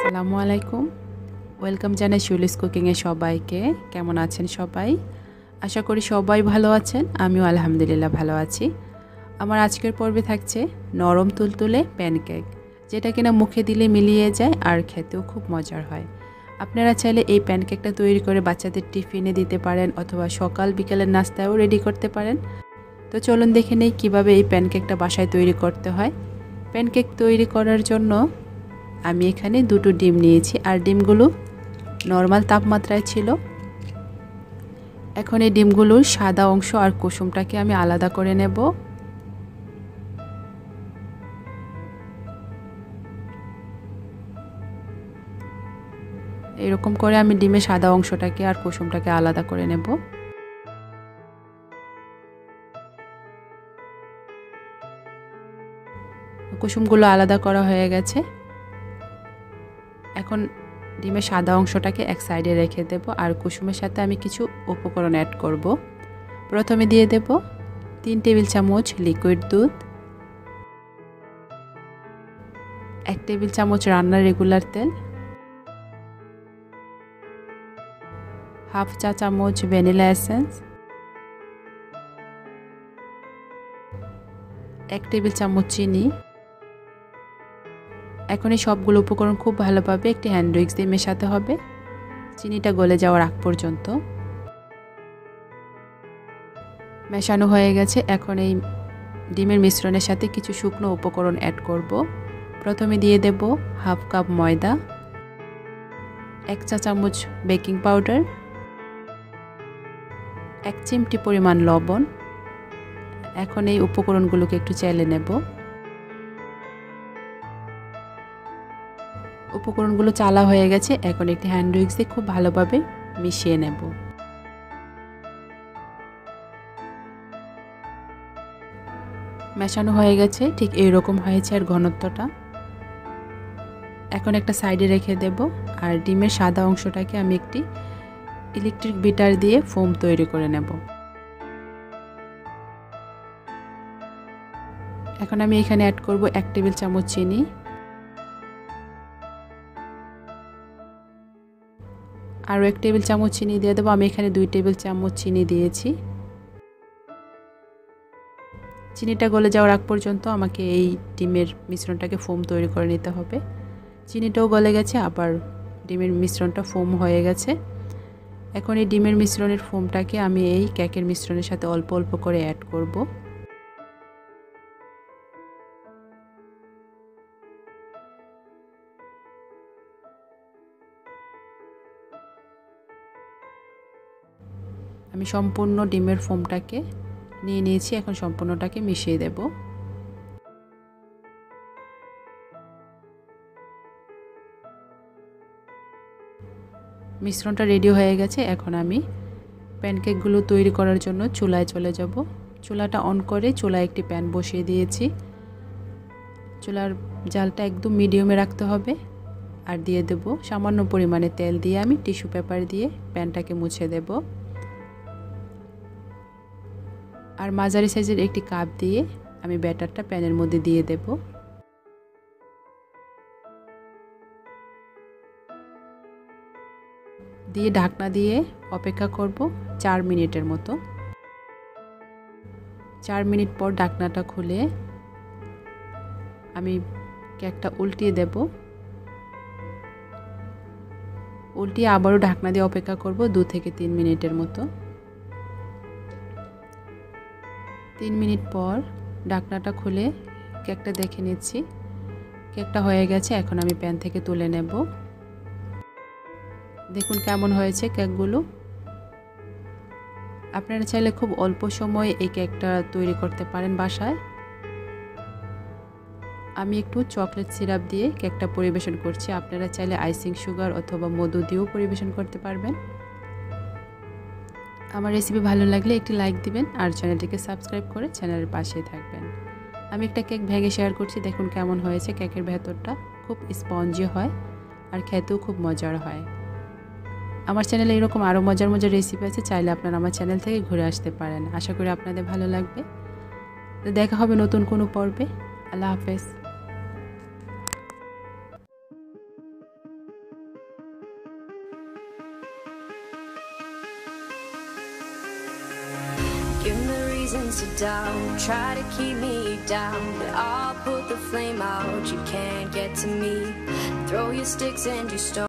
আসসালামু আলাইকুম। ওয়েলকাম জানাই শিউলিস কুকিংয়ে সবাইকে। কেমন আছেন সবাই? আশা করি সবাই ভালো আছেন। আমিও আলহামদুলিল্লাহ ভালো আছি। আমার আজকের পর্বে থাকছে নরম তুলতুলে প্যানকেক, যেটা কিনা মুখে দিলে মিলিয়ে যায় আর খেতেও খুব মজার হয়। আপনারা চাইলে এই প্যানকেকটা তৈরি করে বাচ্চাদের টিফিনে দিতে পারেন অথবা সকাল বিকেলের নাস্তাও রেডি করতে পারেন। তো চলুন দেখে নেই কীভাবে এই প্যানকেকটা বাসায় তৈরি করতে হয়। প্যানকেক তৈরি করার জন্য আমি এখানে দুটো ডিম নিয়েছি আর ডিমগুলো নর্মাল তাপমাত্রায় ছিল। এখন এই ডিমগুলোর সাদা অংশ আর কুসুমটাকে আমি আলাদা করে নেব। এরকম করে আমি ডিমের সাদা অংশটাকে আর কুসুমটাকে আলাদা করে নেব। কুসুমগুলো আলাদা করা হয়ে গেছে। এখন ডিমের সাদা অংশটাকে এক সাইডে রেখে দেব আর কুসুমের সাথে আমি কিছু উপকরণ অ্যাড করব। প্রথমে দিয়ে দেব 3 টেবিল চামচ লিকুইড দুধ, 1 টেবিল চামচ রান্নার রেগুলার তেল, হাফ চা চামচ ভ্যানিলা এসেন্স, 1 টেবিল চামচ চিনি। এখন এই সবগুলো উপকরণ খুব ভালোভাবে একটি হ্যান্ড উইক্স দিয়ে মেশাতে হবে চিনিটা গলে যাওয়ার আগ পর্যন্ত। মেশানো হয়ে গেছে। এখন এই ডিমের মিশ্রণের সাথে কিছু শুকনো উপকরণ অ্যাড করব। প্রথমে দিয়ে দেব হাফ কাপ ময়দা, 1 চা চামচ বেকিং পাউডার, 1 চিমটি পরিমাণ লবণ। এখন এই উপকরণগুলোকে একটু চেলে নেব। উপকরণগুলো চালা হয়ে গেছে। এখন একটি হ্যান্ড উইক্স দিয়ে খুব ভালোভাবে মিশিয়ে নেব। মেশানো হয়ে গেছে, ঠিক এইরকম হয়েছে আর ঘনত্বটা। এখন একটা সাইডে রেখে দেব আর ডিমের সাদা অংশটাকে আমি একটি ইলেকট্রিক বিটার দিয়ে ফোম তৈরি করে নেব। এখন আমি এখানে অ্যাড করব 1 টেবিল চামচ চিনি, আরও 1 টেবিল চামচ চিনি দিয়ে দেবো। আমি এখানে 2 টেবিল চামচ চিনি দিয়েছি। চিনিটা গলে যাওয়ার আগ পর্যন্ত আমাকে এই ডিমের মিশ্রণটাকে ফোম তৈরি করে নিতে হবে। চিনিটাও গলে গেছে, আবার ডিমের মিশ্রণটা ফোম হয়ে গেছে। এখন এই ডিমের মিশ্রণের ফোমটাকে আমি এই কেকের মিশ্রণের সাথে অল্প অল্প করে অ্যাড করব। আমি সম্পূর্ণ ডিমের ফোমটাকে নিয়ে নিয়েছি। এখন সম্পূর্ণটাকে মিশিয়ে দেব। মিশ্রণটা রেডি হয়ে গেছে। এখন আমি প্যানকেকগুলো তৈরি করার জন্য চুলায় চলে যাব। চুলাটা অন করে চুলায় একটি প্যান বসিয়ে দিয়েছি। চুলার জালটা একদম মিডিয়ামে রাখতে হবে আর দিয়ে দেব সামান্য পরিমাণে তেল দিয়ে আমি টিস্যু পেপার দিয়ে প্যানটাকে মুছে দেব। আর মাঝারি সাইজের একটি কাপ দিয়ে আমি ব্যাটারটা প্যানের মধ্যে দিয়ে দেব। দিয়ে ঢাকনা দিয়ে অপেক্ষা করব 4 মিনিটের মতো। 4 মিনিট পর ঢাকনাটা খুলে আমি কেকটা উল্টিয়ে দেব। উল্টিয়ে আবারও ঢাকনা দিয়ে অপেক্ষা করব 2 থেকে 3 মিনিটের মতো। 3 মিনিট পর ঢাকনাটা খুলে কেকটা দেখে নিচ্ছি। কেকটা হয়ে গেছে। এখন আমি প্যান থেকে তুলে নেব। দেখুন কেমন হয়েছে কেকগুলো। আপনারা চাইলে খুব অল্প সময়ে এই কেকটা তৈরি করতে পারেন বাসায়। আমি একটু চকলেট সিরাপ দিয়ে কেকটা পরিবেশন করছি। আপনারা চাইলে আইসিং সুগার অথবা মধু দিয়েও পরিবেশন করতে পারবেন। আমার রেসিপি ভালো লাগলে একটি লাইক দিবেন আর চ্যানেলটিকে সাবস্ক্রাইব করে চ্যানেলের পাশেই থাকবেন। আমি একটা কেক ভেঙে শেয়ার করছি। দেখুন কেমন হয়েছে। কেকের ভেতরটা খুব স্পঞ্জি হয় আর খেতেও খুব মজার হয়। আমার চ্যানেলে এরকম আরও মজার মজার রেসিপি আছে, চাইলে আপনারা আমার চ্যানেল থেকে ঘুরে আসতে পারেন। আশা করি আপনাদের ভালো লাগবে। তো দেখা হবে নতুন কোনো পর্বে। আল্লাহ হাফেজ। Give me reasons to doubt, try to keep me down, but I'll put the flame out. You can't get to me. Throw your sticks and your stones.